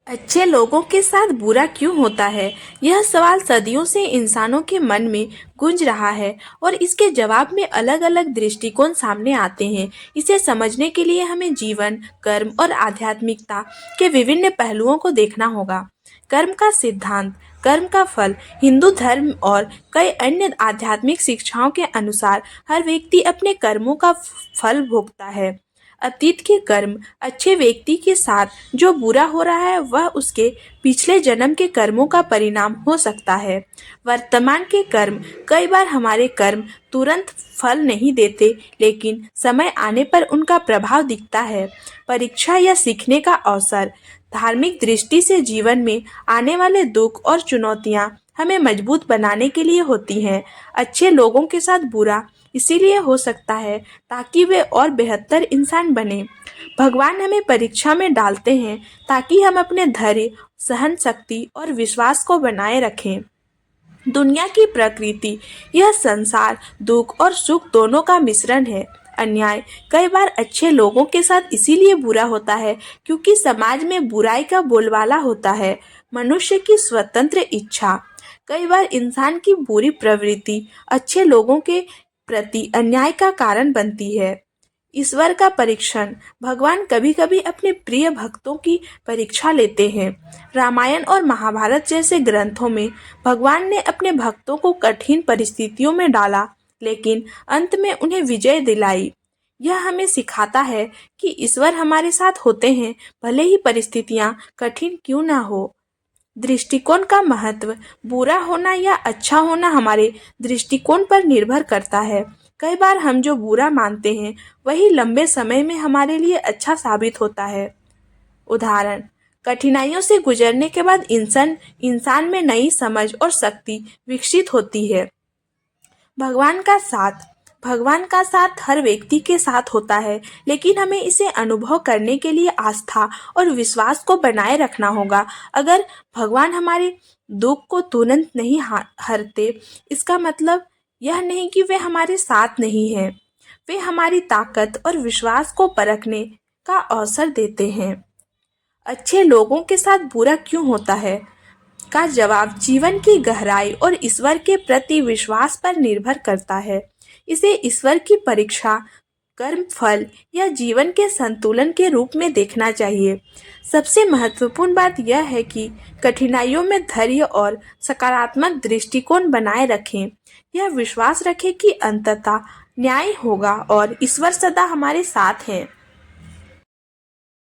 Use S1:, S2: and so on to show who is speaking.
S1: अच्छे लोगों के साथ बुरा क्यों होता है? यह सवाल सदियों से इंसानों के मन में गूंज रहा है और इसके जवाब में अलग-अलग दृष्टिकोण सामने आते हैं। इसे समझने के लिए हमें जीवन, कर्म और आध्यात्मिकता के विभिन्न पहलुओं को देखना होगा। कर्म का सिद्धांत, कर्म का फल। हिंदू धर्म और कई अन्य आध्यात्मिक शिक्षाओं के अनुसार हर व्यक्ति अपने कर्मों का फल भोगता है। अतीत के कर्म, अच्छे व्यक्ति के साथ जो बुरा हो रहा है वह उसके पिछले जन्म के कर्मों का परिणाम हो सकता है। वर्तमान के कर्म, कई बार हमारे कर्म तुरंत फल नहीं देते, लेकिन समय आने पर उनका प्रभाव दिखता है। परीक्षा या सीखने का अवसर, धार्मिक दृष्टि से जीवन में आने वाले दुख और चुनौतियां हमें मजबूत बनाने के लिए होती हैं। अच्छे लोगों के साथ बुरा इसीलिए हो सकता है ताकि वे और बेहतर इंसान बने। भगवान हमें परीक्षा में डालते हैं ताकि हम अपने धैर्य, सहन शक्ति और विश्वास को बनाए रखें। दुनिया की प्रकृति, यह संसार दुख और सुख दोनों का मिश्रण है। अन्याय कई बार अच्छे लोगों के साथ इसीलिए बुरा होता है क्योंकि समाज में बुराई का बोलबाला होता है। मनुष्य की स्वतंत्र इच्छा, कई बार इंसान की बुरी प्रवृत्ति अच्छे लोगों के प्रति अन्याय का कारण बनती है। ईश्वर का परीक्षण, भगवान कभी कभी अपने प्रिय भक्तों की परीक्षा लेते हैं। रामायण और महाभारत जैसे ग्रंथों में भगवान ने अपने भक्तों को कठिन परिस्थितियों में डाला, लेकिन अंत में उन्हें विजय दिलाई। यह हमें सिखाता है कि ईश्वर हमारे साथ होते हैं, भले ही परिस्थितियां कठिन क्यों ना हो। दृष्टिकोण का महत्व, बुरा होना या अच्छा होना हमारे दृष्टिकोण पर निर्भर करता है। कई बार हम जो बुरा मानते हैं वही लंबे समय में हमारे लिए अच्छा साबित होता है। उदाहरण, कठिनाइयों से गुजरने के बाद इंसान में नई समझ और शक्ति विकसित होती है। भगवान का साथ, भगवान का साथ हर व्यक्ति के साथ होता है, लेकिन हमें इसे अनुभव करने के लिए आस्था और विश्वास को बनाए रखना होगा। अगर भगवान हमारे दुख को तुरंत नहीं हरते, इसका मतलब यह नहीं कि वे हमारे साथ नहीं हैं। वे हमारी ताकत और विश्वास को परखने का अवसर देते हैं। अच्छे लोगों के साथ बुरा क्यों होता है का जवाब जीवन की गहराई और ईश्वर के प्रति विश्वास पर निर्भर करता है। इसे ईश्वर की परीक्षा, कर्म फल या जीवन के संतुलन के रूप में देखना चाहिए। सबसे महत्वपूर्ण बात यह है कि कठिनाइयों में धैर्य और सकारात्मक दृष्टिकोण बनाए रखें। यह विश्वास रखें कि अंततः न्याय होगा और ईश्वर सदा हमारे साथ हैं।